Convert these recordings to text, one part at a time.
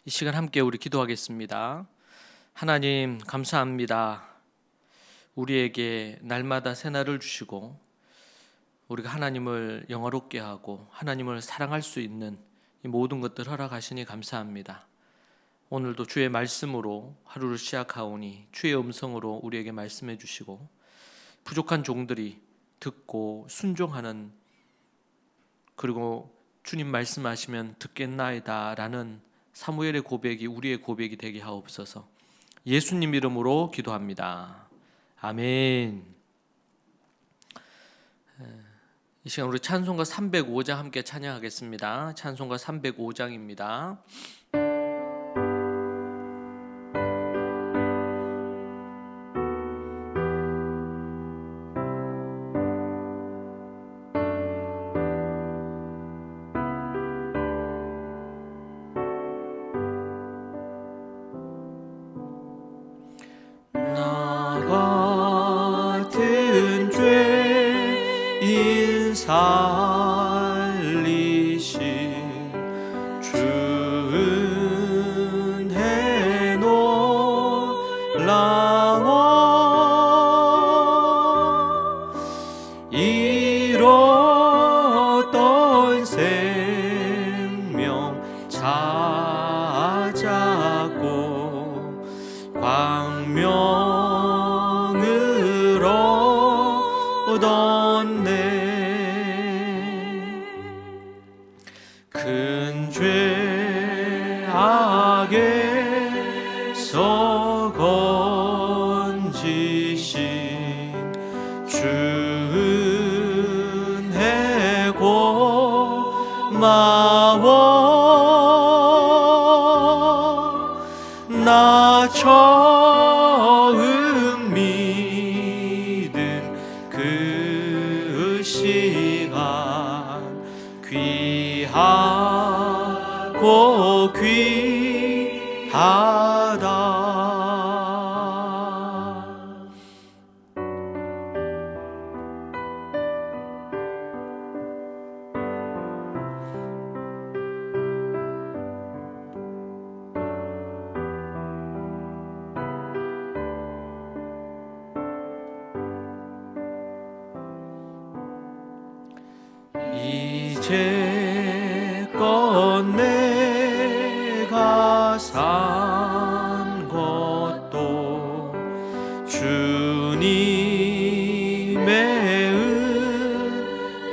이 시간 함께 우리 기도하겠습니다. 하나님 감사합니다. 우리에게 날마다 새날을 주시고 우리가 하나님을 영화롭게 하고 하나님을 사랑할 수 있는 이 모든 것들 허락하시니 감사합니다. 오늘도 주의 말씀으로 하루를 시작하오니 주의 음성으로 우리에게 말씀해 주시고 부족한 종들이 듣고 순종하는, 그리고 주님 말씀하시면 듣겠나이다 라는 사무엘의 고백이 우리의 고백이 되게 하옵소서. 예수님 이름으로 기도합니다. 아멘. 이 시간 우리 찬송가 305장 함께 찬양하겠습니다. 찬송가 305장입니다. 살리신 주 은혜 놀라워 잃었던 생명 찾았고 광명을 얻었네. 큰 죄악에서 건지신 주 은혜 고마워. 나 처음 믿은 그 시간 귀하고 귀하다. 이제껏 내가 산 것도 주님의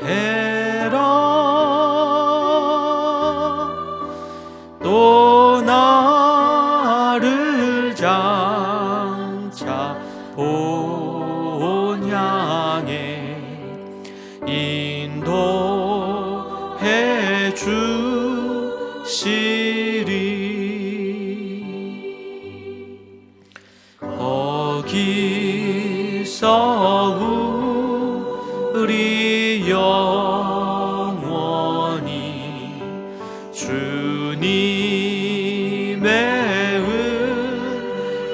은혜라. 또 나를 장차 본향에 인도해 주시리. 거기서 우리 영원히 주님의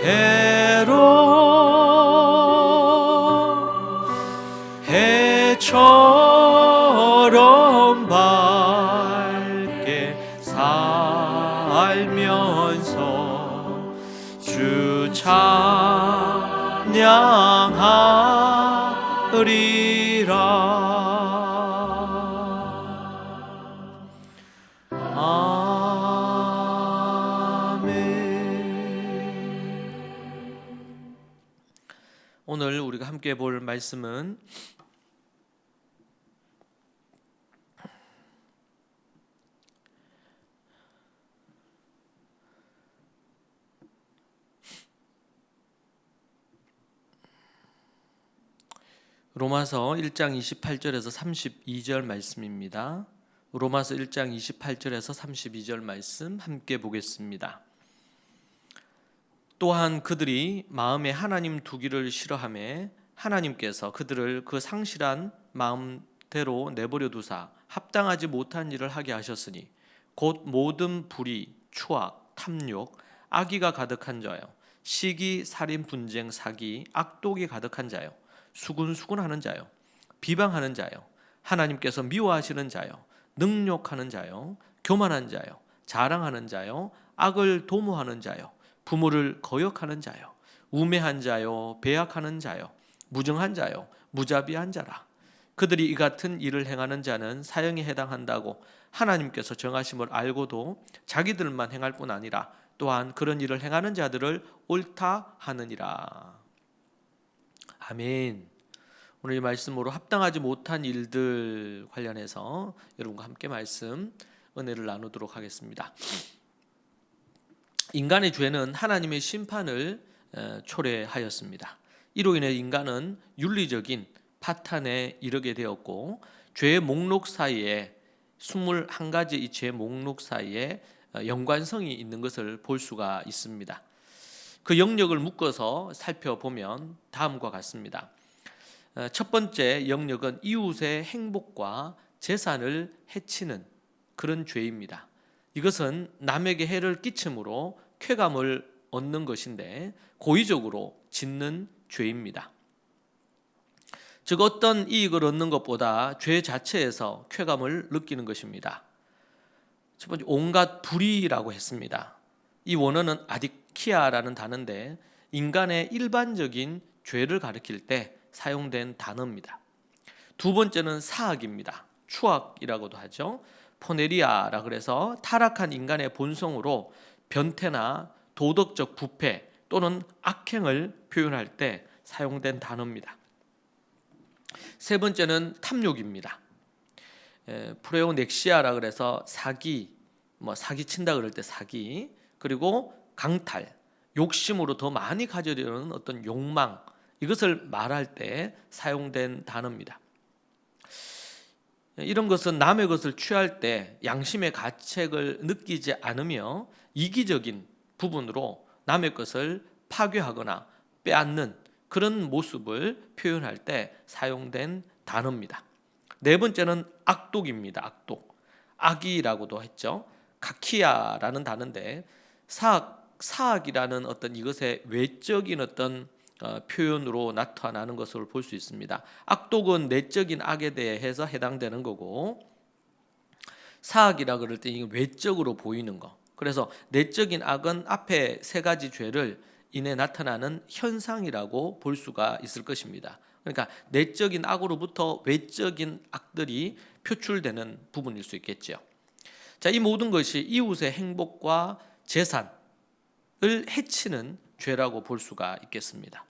은혜로 해처럼 밝게 살면서 주 찬양하리라. 아멘. 오늘 우리가 함께 볼 말씀은 로마서 1장 28절에서 32절 말씀입니다. 로마서 1장 28절에서 32절 말씀 함께 보겠습니다. 또한 그들이 마음에 하나님 두기를 싫어하매 하나님께서 그들을 그 상실한 마음대로 내버려 두사 합당하지 못한 일을 하게 하셨으니 곧 모든 불의, 추악, 탐욕, 악의가 가득한 자요, 시기, 살인, 분쟁, 사기, 악독이 가득한 자요, 수군수군하는 자요, 비방하는 자요, 하나님께서 미워하시는 자요, 능욕하는 자요, 교만한 자요, 자랑하는 자요, 악을 도모하는 자요, 부모를 거역하는 자요, 우매한 자요, 배약하는 자요, 무정한 자요, 무자비한 자라. 그들이 이 같은 일을 행하는 자는 사형에 해당한다고 하나님께서 정하심을 알고도 자기들만 행할 뿐 아니라 또한 그런 일을 행하는 자들을 옳다 하느니라. 아멘. 오늘 이 말씀으로 합당하지 못한 일들 관련해서 여러분과 함께 말씀 은혜를 나누도록 하겠습니다. 인간의 죄는 하나님의 심판을 초래하였습니다. 이로 인해 인간은 윤리적인 파탄에 이르게 되었고, 죄의 목록 사이에 21가지 이 죄의 목록 사이에 연관성이 있는 것을 볼 수가 있습니다. 그 영역을 묶어서 살펴보면 다음과 같습니다. 첫 번째 영역은 이웃의 행복과 재산을 해치는 그런 죄입니다. 이것은 남에게 해를 끼침으로 쾌감을 얻는 것인데 고의적으로 짓는 죄입니다. 즉 어떤 이익을 얻는 것보다 죄 자체에서 쾌감을 느끼는 것입니다. 첫 번째, 온갖 불의라고 했습니다. 이 원어는 아디키아라는 단어인데 인간의 일반적인 죄를 가리킬 때 사용된 단어입니다. 두 번째는 사악입니다. 추악이라고도 하죠. 포네리아라 그래서 타락한 인간의 본성으로 변태나 도덕적 부패 또는 악행을 표현할 때 사용된 단어입니다. 세 번째는 탐욕입니다. 프레오넥시아라 그래서 사기, 사기친다 그럴 때 사기, 그리고 강탈, 욕심으로 더 많이 가지려는 어떤 욕망, 이것을 말할 때 사용된 단어입니다. 이런 것은 남의 것을 취할 때 양심의 가책을 느끼지 않으며 이기적인 부분으로 남의 것을 파괴하거나 빼앗는 그런 모습을 표현할 때 사용된 단어입니다. 네 번째는 악독입니다. 악독. 악이라고도 했죠. 가키야라는 단어인데 사악이라는 어떤 이것의 외적인 어떤 표현으로 나타나는 것을 볼 수 있습니다. 악독은 내적인 악에 대해서 해당되는 거고, 사악이라 그럴 때 이게 외적으로 보이는 거. 그래서 내적인 악은 앞에 세 가지 죄를 인해 나타나는 현상이라고 볼 수가 있을 것입니다. 그러니까 내적인 악으로부터 외적인 악들이 표출되는 부분일 수 있겠죠. 자, 이 모든 것이 이웃의 행복과 재산을 해치는 죄라고 볼 수가 있겠습니다.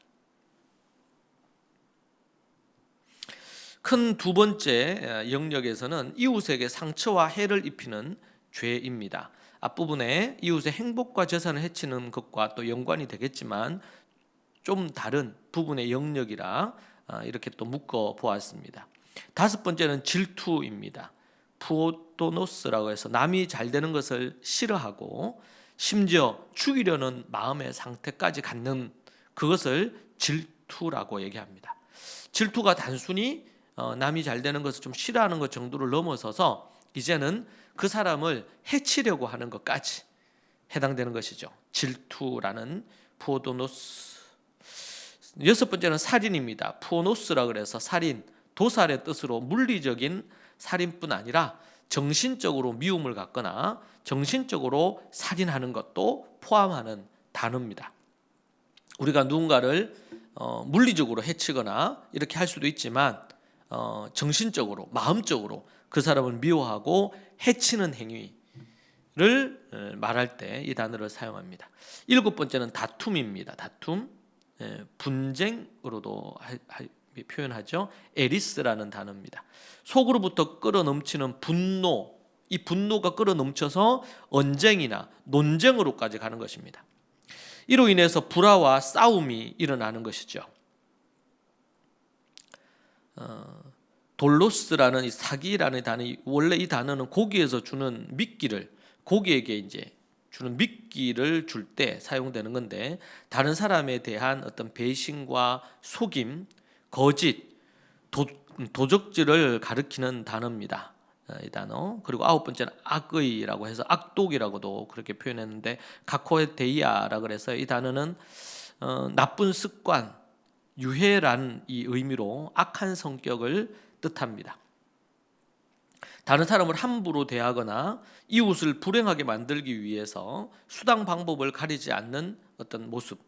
큰 두 번째 영역에서는 이웃에게 상처와 해를 입히는 죄입니다. 앞부분에 이웃의 행복과 재산을 해치는 것과 또 연관이 되겠지만 좀 다른 부분의 영역이라 이렇게 또 묶어 보았습니다. 다섯 번째는 질투입니다. 푸오토노스라고 해서 남이 잘 되는 것을 싫어하고 심지어 죽이려는 마음의 상태까지 갖는 그것을 질투라고 얘기합니다. 질투가 단순히 남이 잘 되는 것을 좀 싫어하는 것 정도를 넘어서서 이제는 그 사람을 해치려고 하는 것까지 해당되는 것이죠. 질투라는 푸오토노스. 여섯 번째는 살인입니다. 푸오노스라 그래서 살인, 도살의 뜻으로 물리적인 살인뿐 아니라 정신적으로 미움을 갖거나 정신적으로 살인하는 것도 포함하는 단어입니다. 우리가 누군가를 물리적으로 해치거나 이렇게 할 수도 있지만 정신적으로, 마음적으로 그 사람을 미워하고 해치는 행위를 말할 때 이 단어를 사용합니다. 일곱 번째는 다툼입니다. 다툼, 분쟁으로도 표현하죠. 에리스라는 단어입니다. 속으로부터 끌어넘치는 분노, 이 분노가 끌어넘쳐서 언쟁이나 논쟁으로까지 가는 것입니다. 이로 인해서 불화와 싸움이 일어나는 것이죠. 돌로스라는 이 사기라는 단어, 원래 이 단어는 고기에서 주는 미끼를, 고기에게 이제 주는 미끼를 줄 때 사용되는 건데, 다른 사람에 대한 어떤 배신과 속임, 거짓, 도적질을 가리키는 단어입니다. 이 단어. 그리고 아홉 번째는 악의라고 해서 악독이라고도 그렇게 표현했는데, 가코에데이아라 그래서 이 단어는 나쁜 습관, 유해란 이 의미로 악한 성격을 뜻합니다. 다른 사람을 함부로 대하거나 이웃을 불행하게 만들기 위해서 수단 방법을 가리지 않는 어떤 모습,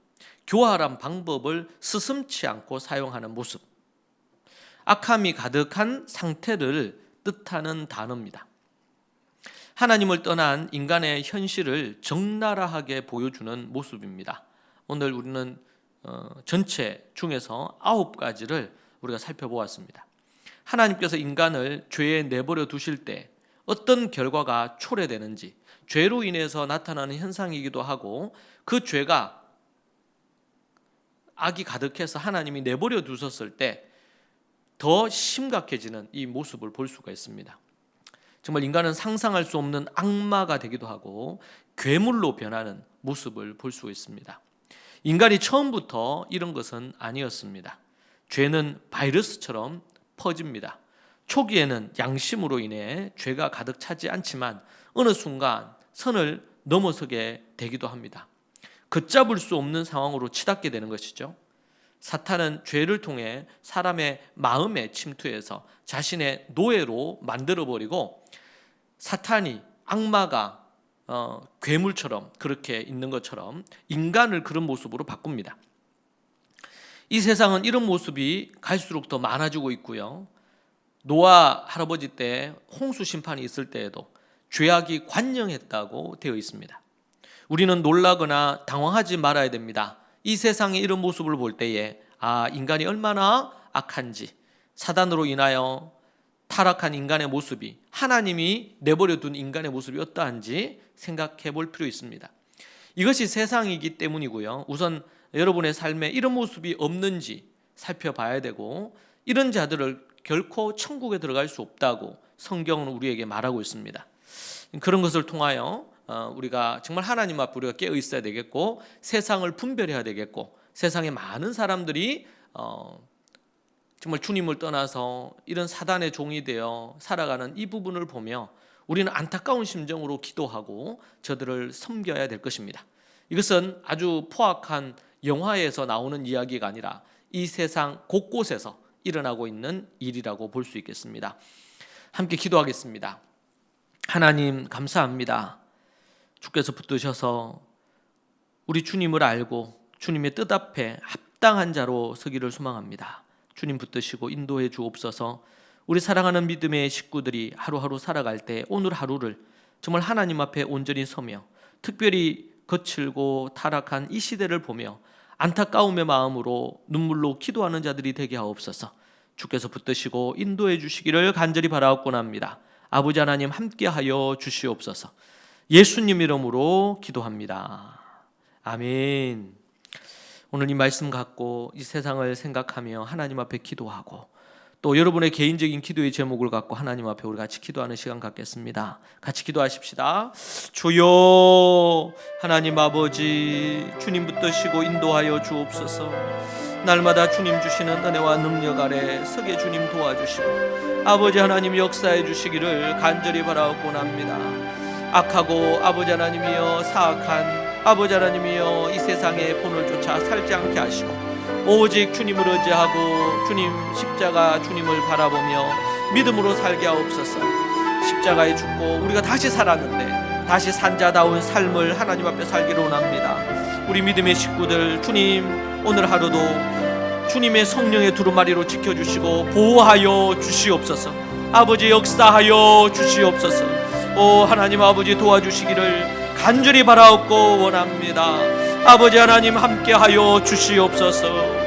교활한 방법을 스슴치 않고 사용하는 모습, 악함이 가득한 상태를 뜻하는 단어입니다. 하나님을 떠난 인간의 현실을 적나라하게 보여주는 모습입니다. 오늘 우리는 전체 중에서 9가지를 우리가 살펴보았습니다. 하나님께서 인간을 죄에 내버려 두실 때 어떤 결과가 초래되는지, 죄로 인해서 나타나는 현상이기도 하고, 그 죄가 악이 가득해서 하나님이 내버려 두셨을 때 더 심각해지는 이 모습을 볼 수가 있습니다. 정말 인간은 상상할 수 없는 악마가 되기도 하고 괴물로 변하는 모습을 볼 수 있습니다. 인간이 처음부터 이런 것은 아니었습니다. 죄는 바이러스처럼 퍼집니다. 초기에는 양심으로 인해 죄가 가득 차지 않지만 어느 순간 선을 넘어서게 되기도 합니다. 걷잡을 수 없는 상황으로 치닫게 되는 것이죠. 사탄은 죄를 통해 사람의 마음에 침투해서 자신의 노예로 만들어버리고, 사탄이 악마가 괴물처럼 그렇게 있는 것처럼 인간을 그런 모습으로 바꿉니다. 이 세상은 이런 모습이 갈수록 더 많아지고 있고요. 노아 할아버지 때 홍수 심판이 있을 때에도 죄악이 관영했다고 되어 있습니다. 우리는 놀라거나 당황하지 말아야 됩니다. 이 세상의 이런 모습을 볼 때에 인간이 얼마나 악한지, 사단으로 인하여 타락한 인간의 모습이, 하나님이 내버려 둔 인간의 모습이 어떠한지 생각해 볼 필요 있습니다. 이것이 세상이기 때문이고요. 우선 여러분의 삶에 이런 모습이 없는지 살펴봐야 되고, 이런 자들을 결코 천국에 들어갈 수 없다고 성경은 우리에게 말하고 있습니다. 그런 것을 통하여 우리가 정말 하나님 앞에 우리가 깨어 있어야 되겠고, 세상을 분별해야 되겠고, 세상에 많은 사람들이 정말 주님을 떠나서 이런 사단의 종이 되어 살아가는 이 부분을 보며 우리는 안타까운 심정으로 기도하고 저들을 섬겨야 될 것입니다. 이것은 아주 포악한 영화에서 나오는 이야기가 아니라 이 세상 곳곳에서 일어나고 있는 일이라고 볼 수 있겠습니다. 함께 기도하겠습니다. 하나님 감사합니다. 주께서 붙드셔서 우리 주님을 알고 주님의 뜻 앞에 합당한 자로 서기를 소망합니다. 주님 붙드시고 인도해 주옵소서. 우리 사랑하는 믿음의 식구들이 하루하루 살아갈 때 오늘 하루를 정말 하나님 앞에 온전히 서며, 특별히 거칠고 타락한 이 시대를 보며 안타까움의 마음으로 눈물로 기도하는 자들이 되게 하옵소서. 주께서 붙드시고 인도해 주시기를 간절히 바라옵고합니다. 아버지 하나님 함께하여 주시옵소서. 예수님 이름으로 기도합니다. 아멘. 오늘 이 말씀 갖고 이 세상을 생각하며 하나님 앞에 기도하고, 또 여러분의 개인적인 기도의 제목을 갖고 하나님 앞에 우리 같이 기도하는 시간 갖겠습니다. 같이 기도하십시다. 주여 하나님 아버지, 주님 붙드시고 인도하여 주옵소서. 날마다 주님 주시는 은혜와 능력 아래 서게 주님 도와주시고 아버지 하나님 역사해 주시기를 간절히 바라옵고합니다. 악하고 아버지 하나님이여 사악한 아버지 하나님이여 이 세상의 본을 쫓아 살지 않게 하시고 오직 주님을 의지하고 주님 십자가 주님을 바라보며 믿음으로 살게 하옵소서. 십자가에 죽고 우리가 다시 살았는데 다시 산자다운 삶을 하나님 앞에 살기를 원합니다. 우리 믿음의 식구들, 주님 오늘 하루도 주님의 성령의 두루마리로 지켜주시고 보호하여 주시옵소서. 아버지 역사하여 주시옵소서. 오 하나님 아버지 도와주시기를 간절히 바라옵고 원합니다. 아버지 하나님 함께하여 주시옵소서.